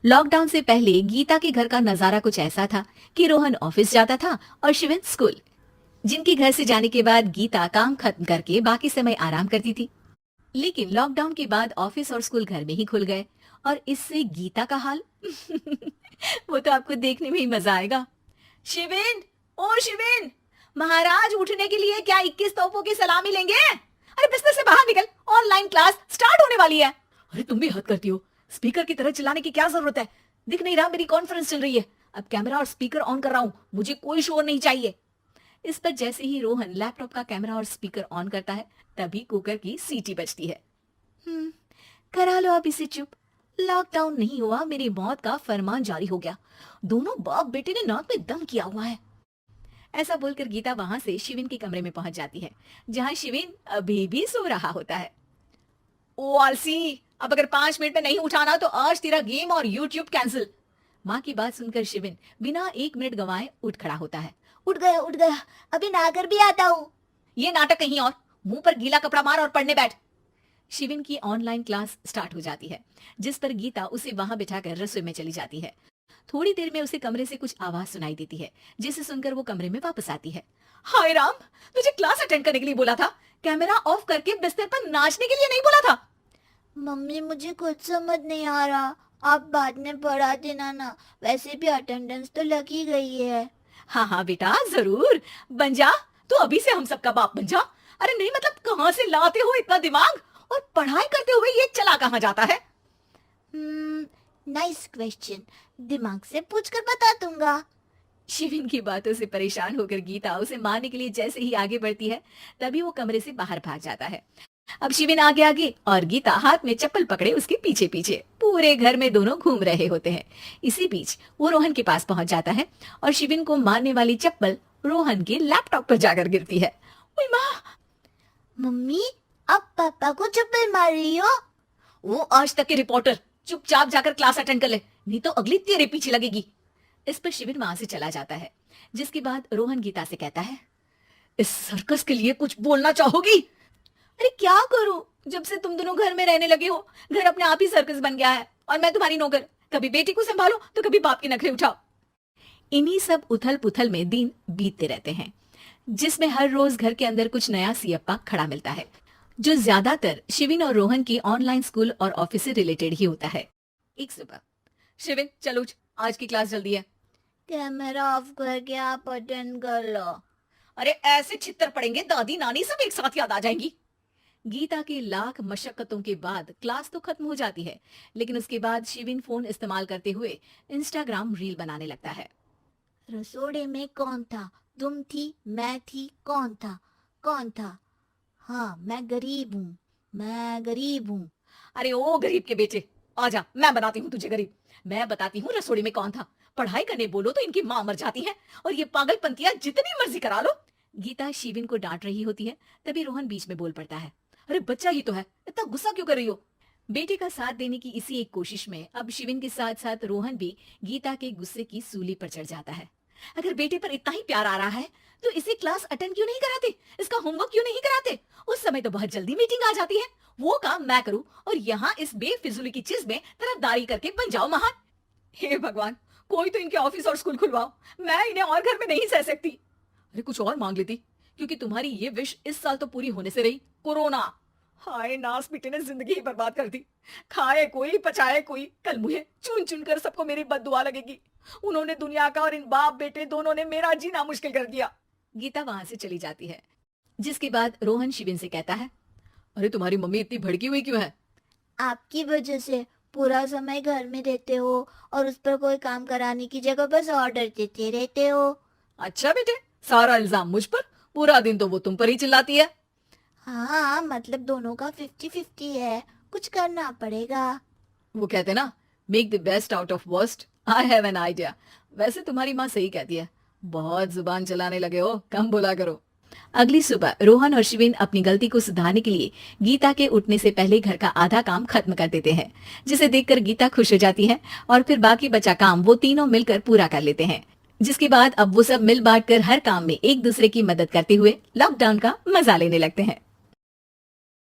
Lockdown से पहले गीता के घर का नजारा कुछ ऐसा था कि रोहन ऑफिस जाता था और शिवन स्कूल। जिनके घर से जाने के बाद गीता काम खत्म करके बाकी समय आराम करती थी। लेकिन लॉकडाउन के बाद ऑफिस और स्कूल घर में ही खुल गए और इससे गीता का हाल वो तो आपको देखने में ही मजा आएगा। शिवेन, ओ शिवेन, महाराज उठने के लिए क्या 21 तोपों की सलामी लेंगे? अरे बिस्तर से बाहर निकल, ऑनलाइन क्लास स्टार्ट होने वाली है। अरे तुम भी हद करती हो, स्पीकर की तरह चिल्लाने की क्या जरूरत है? दिख नहीं रहा मेरी कॉन्फ्रेंस चल रही है। अब कैमरा और स्पीकर ऑन कर रहा हूँ, मुझे कोई शोर नहीं चाहिए। इस पर जैसे ही रोहन लैपटॉप का कैमरा और स्पीकर ऑन करता है तभी कुकर की सीटी बजती है। करा लो अब इसे चुप। लॉकडाउन नहीं हुआ, मेरी मौत का फरमान जारी हो गया। दोनों बाप बेटे ने नाक में दम किया हुआ है। ऐसा बोलकर गीता वहां से शिविन के कमरे में पहुंच जाती है, जहां शिविन अभी भी सो रहा होता है। ओ आलसी, अब अगर 5 मिनट में नहीं उठाना तो आज तेरा गेम और यूट्यूब कैंसिल। माँ की बात सुनकर शिविन बिना 1 मिनट गंवाए उठ खड़ा होता है। उठ गया, अभी नहाकर भी आता हूँ। ये नाटक कहीं और, मुंह पर गीला कपड़ा मार और पढ़ने बैठ। शिविन की ऑनलाइन क्लास स्टार्ट हो जाती है, जिस पर गीता उसे वहां बिठाकर रसोई में चली जाती है। थोड़ी देर में उसे कमरे से कुछ आवाज सुनाई देती है, जिसे सुनकर वो कमरे में वापस आती है। हाय राम, तुझे क्लास अटेंड करने के लिए बोला था, कैमरा ऑफ करके बिस्तर पर नाचने के लिए नहीं बोला था। मम्मी मुझे कुछ समझ नहीं आ रहा, आप बाद में पढ़ा देना ना, वैसे भी अटेंडेंस तो लगी गई है। हाँ बेटा, जरूर बन जा, तू अभी से हम सबका बाप बन जा। अरे नहीं मतलब कहाँ से लाते हो इतना दिमाग, और पढ़ाई करते हुए ये चला कहाँ जाता है? नाइस क्वेश्चन, दिमाग से पूछकर बता दूंगा। शिविन की बातों से परेशान होकर गीता उसे मारने के लिए जैसे ही आगे बढ़ती है तभी वो कमरे से बाहर भाग जाता है। अब शिविन आगे आगे और गीता हाथ में चप्पल पकड़े उसके पीछे पीछे पूरे घर में दोनों घूम रहे होते हैं। इसी बीच वो रोहन के पास पहुंच जाता है और शिविन को मारने वाली चप्पल रोहन के लैपटॉप पर जाकर गिरती है। ओए माँ! मम्मी, आप पापा को चप्पल मार रही हो? वो आज तक के रिपोर्टर, चुपचाप जाकर क्लास अटेंड कर ले, नहीं तो अगली तेरे पीछे लगेगी। इस पर शिविन वहां से चला जाता है, जिसके बाद रोहन गीता से कहता है, इस सर्कस के लिए कुछ बोलना चाहोगी? अरे क्या करूं, जब से तुम दोनों घर में रहने लगे हो, घर अपने आप ही सर्कस बन गया है और मैं तुम्हारी नौकर। कभी बेटी को संभालो तो कभी बाप के नखरे उठाओ। इन्हीं सब उथल पुथल में दिन बीतते रहते हैं, जिसमें हर रोज घर के अंदर कुछ नया सियप्पा खड़ा मिलता है, जो ज्यादातर शिविन और रोहन की ऑनलाइन स्कूल और ऑफिस से रिलेटेड ही होता है। एक सुबह, शिविन चलो आज की क्लास जल्दी है। कैमरा ऑफ करके आप अटेंड कर लो। अरे ऐसे छित्तर पड़ेंगे, दादी नानी सब एक साथ याद आ जाएंगी। गीता के लाख मशक्कतों के बाद क्लास तो खत्म हो जाती है, लेकिन उसके बाद शिविन फोन इस्तेमाल करते हुए इंस्टाग्राम रील बनाने लगता है। रसोड़े में कौन था? तुम थी, मैं थी, कौन था? हाँ, मैं गरीब हूँ। अरे ओ गरीब के बेटे, आजा, मैं बनाती हूँ तुझे गरीब। मैं बताती हूँ रसोड़ी में कौन था। पढ़ाई करने बोलो तो इनकी माँ मर जाती है और ये पागलपंतियां जितनी मर्जी करा लो। गीता शिविन को डांट रही होती है, तभी रोहन बीच में बोल पड़ता है, अरे बच्चा ही तो है, इतना गुस्सा क्यों कर रही हो? बेटे का साथ देने की इसी एक कोशिश में अब शिविन के साथ साथ रोहन भी गीता के गुस्से की सूली पर चढ़ जाता है। अगर बेटे पर इतना ही प्यार आ रहा है तो इसे क्लास अटेंड क्यों नहीं कराते, इसका होमवर्क क्यों नहीं कराते? उस समय तो बहुत जल्दी मीटिंग आ जाती है, वो काम मैं करूं और यहाँ इस बेफिजुली की चीज में तरफदारी करके बन जाओ महान। हे भगवान, कोई तो इनके ऑफिस और स्कूल खुलवाओ, मैं इन्हें और घर में नहीं सह सकती। अरे कुछ और मांग लेती, क्योंकि तुम्हारी ये विश इस साल तो पूरी होने से रही, कोरोना। हाय नास बेटे ने जिंदगी ही बर्बाद कर दी। खाए कोई पचाए कोई, कल मुझे चुन चुन कर सबको मेरी बद्दुआ लगेगी। उन्होंने दुनिया का और इन बाप बेटे दोनों ने मेरा जीना मुश्किल कर दिया। गीता वहां से चली जाती है, जिसके बाद रोहन शिविन से कहता है, अरे तुम्हारी मम्मी इतनी भड़की हुई क्यों है? आपकी वजह से पूरा समय घर में रहते हो और उस पर कोई काम कराने की जगह बस ऑर्डर देते रहते हो। अच्छा बेटे, सारा इल्जाम मुझ पर, पूरा दिन तो वो तुम पर ही चिल्लाती है। हाँ, मतलब दोनों का 50-50 है, कुछ करना पड़ेगा। वो कहते ना, make the best out of worst. I have an idea. वैसे तुम्हारी माँ सही कहती है, बहुत जुबान चलाने लगे हो, कम बोला करो। अगली सुबह रोहन और शिविन अपनी गलती को सुधारने के लिए गीता के उठने से पहले घर का आधा काम खत्म कर देते हैं, जिसे देखकर गीता खुश हो जाती है और फिर बाकी बचा काम वो तीनों मिलकर पूरा कर लेते हैं। जिसके बाद अब वो सब मिल बांट कर हर काम में एक दूसरे की मदद करते हुए लॉकडाउन का मजा लेने लगते हैं।